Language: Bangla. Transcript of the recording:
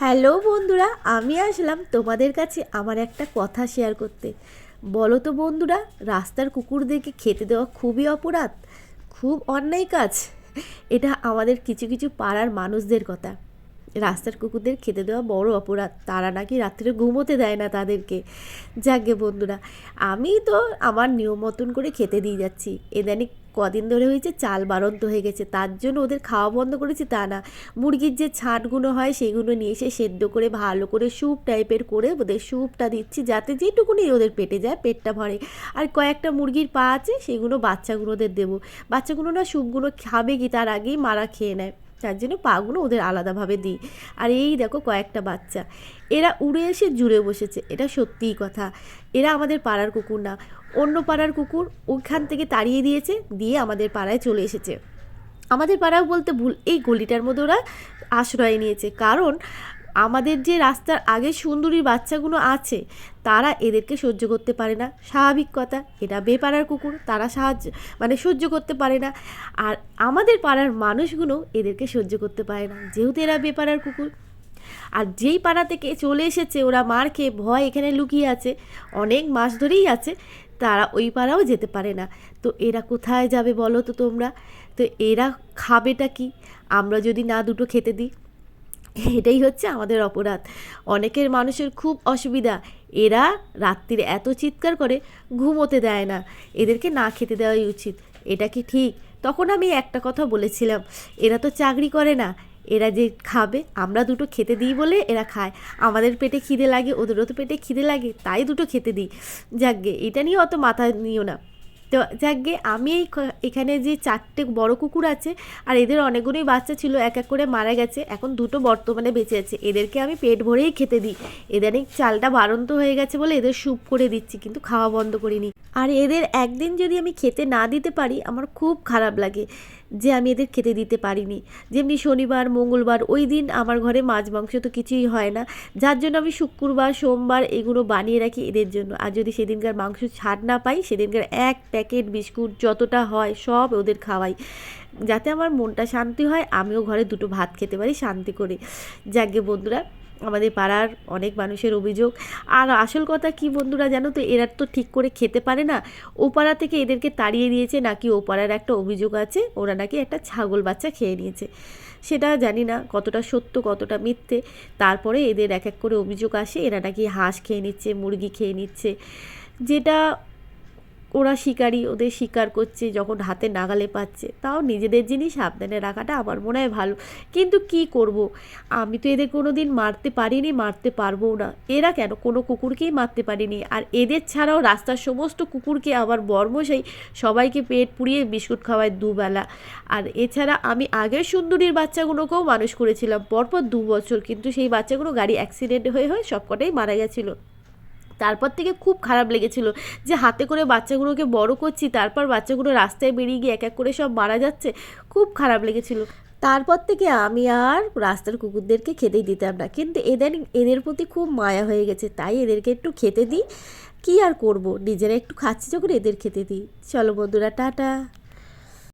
হ্যালো বন্ধুরা, আমি আসলাম তোমাদের কাছে আমার একটা কথা শেয়ার করতে। বলো তো বন্ধুরা, রাস্তার কুকুরদেরকে খেতে দেওয়া খুবই অপরাধ, খুব অন্যায় কাজ। এটা আমাদের কিছু কিছু পাড়ার মানুষদের কথা। রাস্তার কুকুরদের খেতে দেওয়া বড় অপরাধ, তারা নাকি রাত্রে ঘুমোতে দেয় না তাদেরকে। যাকগে বন্ধুরা, আমি তো আমার নিয়ম মতন করে খেতে দিয়ে যাচ্ছি। ইদানিং কদিন ধরে হয়েছে চাল বাড়ন্ত হয়ে গেছে, তার জন্য ওদের খাওয়া বন্ধ করেছি তা না। মুরগির যে ছাঁটগুলো হয় সেগুলো নিয়ে এসে সেদ্ধ করে ভালো করে স্যুপ টাইপের করে ওদের স্যুপটা দিচ্ছি, যাতে যেটুকুনি ওদের পেটে যায়, পেটটা ভরে। আর কয়েকটা মুরগির পা আছে, সেগুলো বাচ্চাগুলোদের দেবো। বাচ্চাগুলো না স্যুপগুলো খাবে কি তার আগেই মারা খেয়ে নেয়, তার জন্য পাগুলো ওদের আলাদাভাবে দিই। আর এই দেখো কয়েকটা বাচ্চা, এরা উড়ে এসে জুড়ে বসেছে। এটা সত্যিই কথা, এরা আমাদের পাড়ার কুকুর না, অন্য পাড়ার কুকুর ওইখান থেকে তাড়িয়ে দিয়েছে, দিয়ে আমাদের পাড়ায় চলে এসেছে। আমাদের পাড়াও বলতে ভুল, এই গলিটার মধ্যে ওরা আশ্রয় নিয়েছে। কারণ আমাদের যে রাস্তার আগে সুন্দরীর বাচ্চাগুলো আছে, তারা এদেরকে সহ্য করতে পারে না, স্বাভাবিক কথা। এটা বেপাড়ার কুকুর, তারা সহ্য করতে পারে না। আর আমাদের পাড়ার মানুষগুলো এদেরকে সহ্য করতে পারে না, যেহেতু এরা বেপাড়ার কুকুর। আর যেই পাড়া থেকে চলে এসেছে, ওরা মার খেয়ে ভয় এখানে লুকিয়ে আছে, অনেক মাস ধরেই আছে, তারা ওই পাড়াও যেতে পারে না। তো এরা কোথায় যাবে বলো তো তোমরা? তো এরা খাবেটা কি আমরা যদি না দুটো খেতে দিই? এটাই হচ্ছে আমাদের অপরাধ। অনেকের মানুষের খুব অসুবিধা, এরা রাত্রিরে এত চিৎকার করে, ঘুমোতে দেয় না। এদেরকে না খেতে দেওয়াই উচিত। এটা কি ঠিক? তখন আমি একটা কথা বলেছিলাম, এরা তো চাকরি করে না, এরা যে খাবে, আমরা দুটো খেতে দিই বলে এরা খায়। আমাদের পেটে খিদে লাগে, ওদেরও তো পেটে খিদে লাগে, তাই দুটো খেতে দিই। যাকগে, এটা নিয়ে অত মাথা নিও না। তো যাকগে, আমি এখানে যে 4টে বড় কুকুর আছে, আর এদের অনেকগুলোই বাচ্চা ছিল, এক এক করে মারা গেছে, এখন দুটো বর্তমানে বেঁচে আছে। এদেরকে আমি পেট ভরেই খেতে দিই। এদের চালটা বাড়ন্ত হয়ে গেছে বলে এদের স্যুপ করে দিচ্ছি, কিন্তু খাওয়া বন্ধ করিনি। আর এদের একদিন যদি আমি খেতে না দিতে পারি, আমার খুব খারাপ লাগে যে আমি এদের খেতে দিতে পারিনি। যেমনি শনিবার মঙ্গলবার ওই দিন আমার ঘরে মাছ মাংস তো কিছুই হয় না, যার জন্য আমি শুক্রবার সোমবার এগুলো বানিয়ে রাখি এদের জন্য। আর যদি সেদিনকার মাংস ছাড় না পাই, সেদিনকার 1 প্যাকেট বিস্কুট যতটা হয় সব ওদের খাওয়াই, যাতে আমার মনটা শান্তি হয়, আমিও ঘরে দুটো ভাত খেতে পারি শান্তি করে। যাকে বন্ধুরা, আমাদের পাড়ার অনেক মানুষের অভিযোগ। আর আসল কথা কি বন্ধুরা জানো তো, এরা তো ঠিক করে খেতে পারে না। ও পাড়া থেকে এদেরকে তাড়িয়ে দিয়েছে, নাকি ও পাড়ার একটা অভিযোগ আছে, ওরা নাকি একটা ছাগল বাচ্চা খেয়ে নিয়েছে। সেটা জানি না কতটা সত্য কতটা মিথ্যে। তারপরে এদের এক এক করে অভিযোগ আসে, এরা নাকি হাঁস খেয়ে নিচ্ছে, মুরগি খেয়ে নিচ্ছে। যেটা ওরা শিকারি, ওদের শিকার করছে যখন হাতে নাগালে পাচ্ছে। তাও নিজেদের জিনিস সাবধানে রাখাটা আমার মনে হয় ভালো। কিন্তু কি করব, আমি তো এদের কোনো দিন মারতে পারিনি, মারতে পারবও না। এরা কেন, কোনো কুকুরকেই মারতে পারিনি। আর এদের ছাড়াও রাস্তার সমস্ত কুকুরকে আবার বর্মশাই সবাইকে পেট পুড়িয়ে বিস্কুট খাওয়ায় দুবেলা। আর এছাড়া আমি আগের সুন্দরীর বাচ্চাগুলোকেও মানুষ করেছিলাম পরপর 2 বছর, কিন্তু সেই বাচ্চাগুলো গাড়ি অ্যাক্সিডেন্ট হয়ে সবকটাই মারা গেছিলো। তারপর থেকে খুব খারাপ লেগেছিল যে হাতে করে বাচ্চাগুলোকে বড় করছি, তারপর বাচ্চাগুলো রাস্তায় বেরিয়ে গিয়ে এক এক করে সব মারা যাচ্ছে। খুব খারাপ লেগেছিল। তারপর থেকে আমি আর রাস্তার কুকুরদেরকে খেতেই দিতাম না, কিন্তু এদের প্রতি খুব মায়া হয়ে গেছে, তাই এদেরকে একটু খেতে দিই। কী আর করব, নিজেরা একটু খাচ্ছি যখন এদের খেতে দিই। চলো বন্ধুরা, টাটা।